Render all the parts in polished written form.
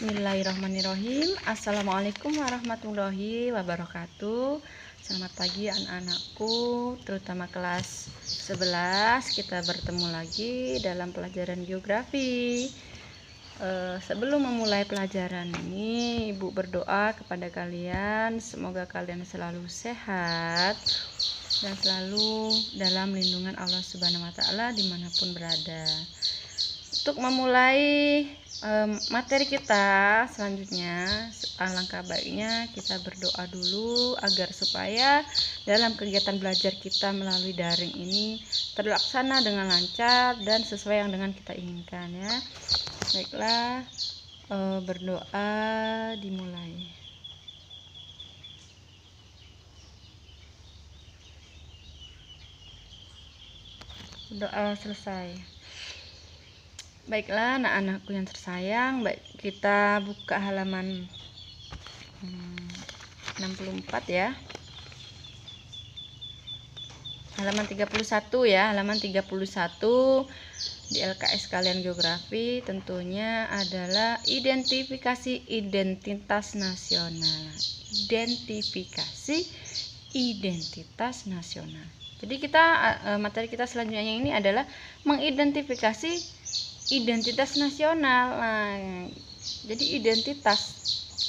Bismillahirrahmanirrahim. Assalamualaikum warahmatullahi wabarakatuh. Selamat pagi anak-anakku, terutama kelas 11. Kita bertemu lagi dalam pelajaran geografi. Sebelum memulai pelajaran ini, Ibu berdoa kepada kalian, semoga kalian selalu sehat dan selalu dalam lindungan Allah Subhanahu wa Ta'ala dimanapun berada. Untuk memulai materi kita selanjutnya, alangkah baiknya kita berdoa dulu agar supaya dalam kegiatan belajar kita melalui daring ini terlaksana dengan lancar dan sesuai yang dengan kita inginkan, ya. Baiklah, berdoa dimulai. Doa selesai. Baiklah anak-anakku yang tersayang, baik kita buka halaman 64 ya. Halaman 31 ya, halaman 31 di LKS kalian geografi tentunya adalah identifikasi identitas nasional. Identifikasi identitas nasional. Jadi kita materi kita selanjutnya ini adalah mengidentifikasi identitas nasional. Nah, jadi identitas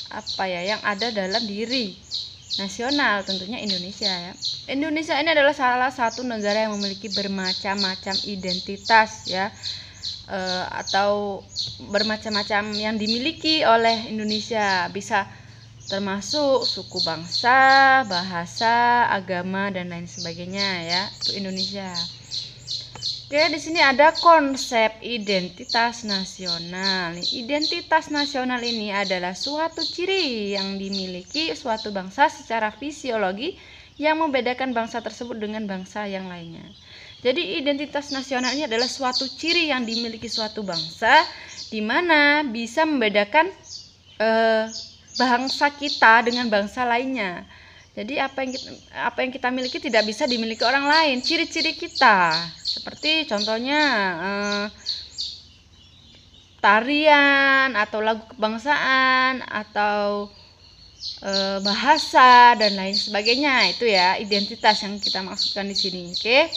apa ya yang ada dalam diri nasional, tentunya Indonesia ya. Indonesia ini adalah salah satu negara yang memiliki bermacam-macam identitas ya, atau bermacam-macam yang dimiliki oleh Indonesia, bisa termasuk suku bangsa, bahasa, agama dan lain sebagainya ya, itu Indonesia. Oke, di sini ada konsep identitas nasional. Identitas nasional ini adalah suatu ciri yang dimiliki suatu bangsa secara fisiologi yang membedakan bangsa tersebut dengan bangsa yang lainnya. Jadi identitas nasional ini adalah suatu ciri yang dimiliki suatu bangsa di mana bisa membedakan bangsa kita dengan bangsa lainnya. Jadi apa yang kita miliki tidak bisa dimiliki orang lain. Ciri-ciri kita seperti contohnya tarian atau lagu kebangsaan atau bahasa dan lain sebagainya, itu ya identitas yang kita maksudkan di sini. Oke.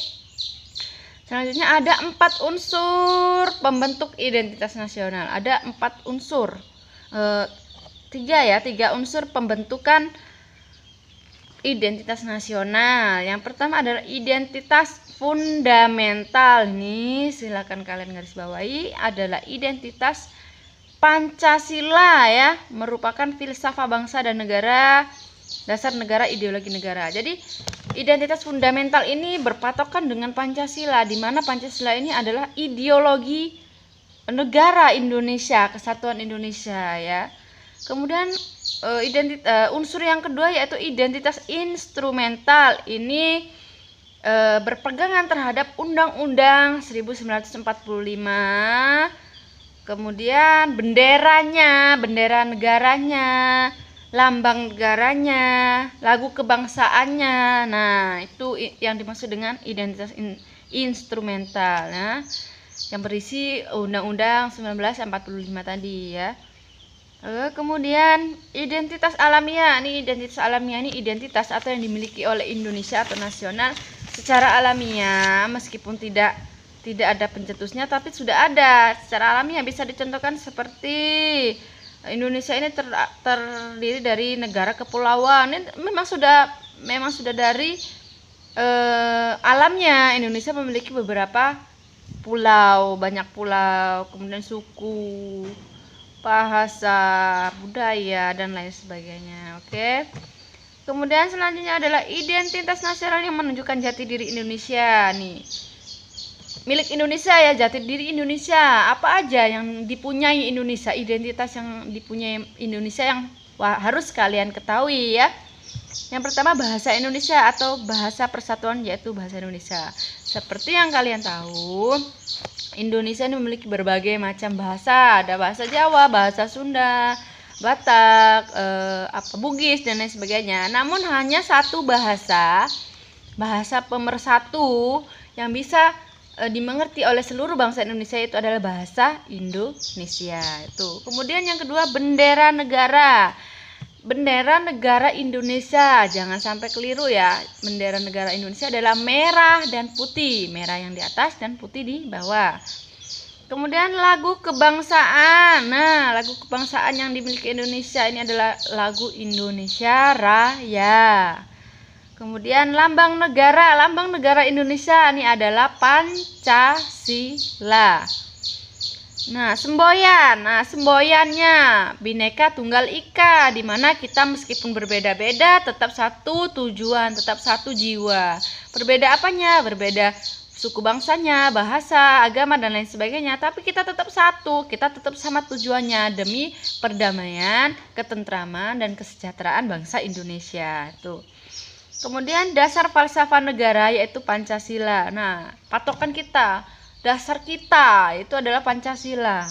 Selanjutnya ada 4 unsur pembentuk identitas nasional. Ada 4 unsur. 3 unsur pembentukan identitas nasional. Yang pertama adalah identitas fundamental. Nih, silakan kalian garis bawahi, adalah identitas Pancasila ya, merupakan filsafat bangsa dan negara, dasar negara, ideologi negara. Jadi, identitas fundamental ini berpatokan dengan Pancasila, di mana Pancasila ini adalah ideologi negara Indonesia, kesatuan Indonesia ya. Kemudian unsur yang kedua yaitu identitas instrumental. Ini berpegangan terhadap Undang-Undang 1945. Kemudian benderanya, bendera negaranya, lambang negaranya, lagu kebangsaannya. Nah, itu yang dimaksud dengan identitas instrumental ya, yang berisi Undang-Undang 1945 tadi ya. Kemudian identitas alamiah. Identitas alamiah ini identitas atau yang dimiliki oleh Indonesia atau nasional secara alamiah, meskipun tidak ada pencetusnya tapi sudah ada secara alamiah. Bisa dicontohkan seperti Indonesia ini terdiri dari negara kepulauan. Ini memang sudah dari alamnya. Indonesia memiliki beberapa pulau, banyak pulau, kemudian suku, bahasa, budaya dan lain sebagainya. Oke. Kemudian selanjutnya adalah identitas nasional yang menunjukkan jati diri Indonesia. Nih, milik Indonesia ya, jati diri Indonesia. Apa aja yang dipunyai Indonesia, identitas yang dipunyai Indonesia yang harus kalian ketahui ya. Yang pertama bahasa Indonesia atau bahasa persatuan, yaitu bahasa Indonesia. Seperti yang kalian tahu, Indonesia ini memiliki berbagai macam bahasa. Ada bahasa Jawa, bahasa Sunda, Batak, Bugis dan lain sebagainya. Namun hanya satu bahasa pemersatu yang bisa dimengerti oleh seluruh bangsa Indonesia itu adalah bahasa Indonesia itu. Kemudian yang kedua, bendera negara. Bendera negara Indonesia, jangan sampai keliru ya. Bendera negara Indonesia adalah merah dan putih, merah yang di atas dan putih di bawah. Kemudian lagu kebangsaan. Nah, lagu kebangsaan yang dimiliki Indonesia ini adalah lagu Indonesia Raya. Kemudian lambang negara Indonesia ini adalah Pancasila. Nah, semboyan. Nah, semboyannya Bhinneka Tunggal Ika, di mana kita meskipun berbeda-beda tetap satu tujuan, tetap satu jiwa. Berbeda apanya? Berbeda suku bangsanya, bahasa, agama dan lain sebagainya, tapi kita tetap satu, kita tetap sama tujuannya demi perdamaian, ketentraman dan kesejahteraan bangsa Indonesia. Tuh. Kemudian dasar falsafah negara yaitu Pancasila. Nah, patokan kita, dasar kita itu adalah Pancasila.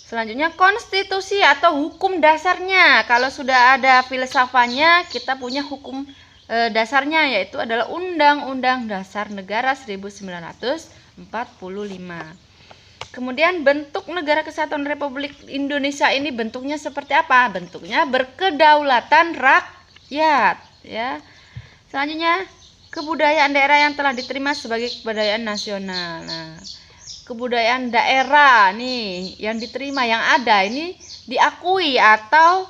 Selanjutnya konstitusi atau hukum dasarnya. Kalau sudah ada filsafatnya, kita punya hukum dasarnya yaitu adalah Undang-Undang Dasar Negara 1945. Kemudian bentuk Negara Kesatuan Republik Indonesia ini bentuknya seperti apa? Bentuknya berkedaulatan rakyat, ya. Selanjutnya kebudayaan daerah yang telah diterima sebagai kebudayaan nasional. Nah, kebudayaan daerah nih yang diterima, yang ada ini diakui atau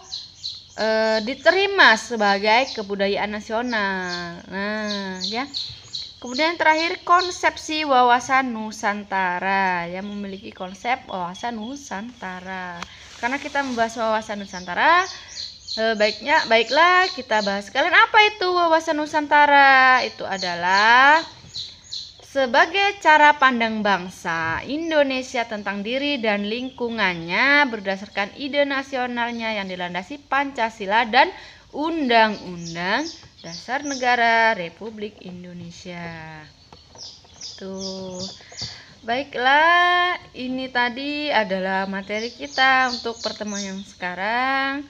diterima sebagai kebudayaan nasional. Nah, ya. Kemudian terakhir konsepsi wawasan Nusantara, yang memiliki konsep wawasan Nusantara. Karena kita membahas wawasan Nusantara, baiklah kita bahas sekalian apa itu wawasan Nusantara. Itu adalah sebagai cara pandang bangsa Indonesia tentang diri dan lingkungannya berdasarkan ide nasionalnya yang dilandasi Pancasila dan Undang-Undang Dasar Negara Republik Indonesia. Tuh. Baiklah, ini tadi adalah materi kita untuk pertemuan yang sekarang.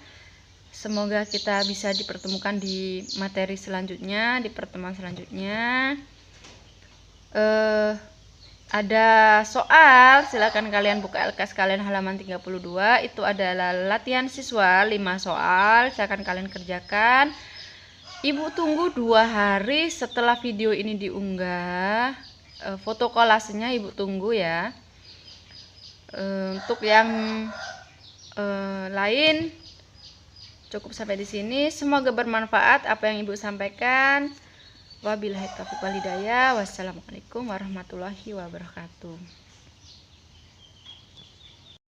Semoga kita bisa dipertemukan di materi selanjutnya, di pertemuan selanjutnya. Ada soal, silakan kalian buka LKS kalian halaman 32. Itu adalah latihan siswa 5 soal, silakan kalian kerjakan. Ibu tunggu 2 hari setelah video ini diunggah. Foto kolasenya ibu tunggu ya. Untuk yang lain cukup sampai di sini. Semoga bermanfaat apa yang ibu sampaikan. Wabillahi taufiq wal hidayah. Wassalamualaikum warahmatullahi wabarakatuh.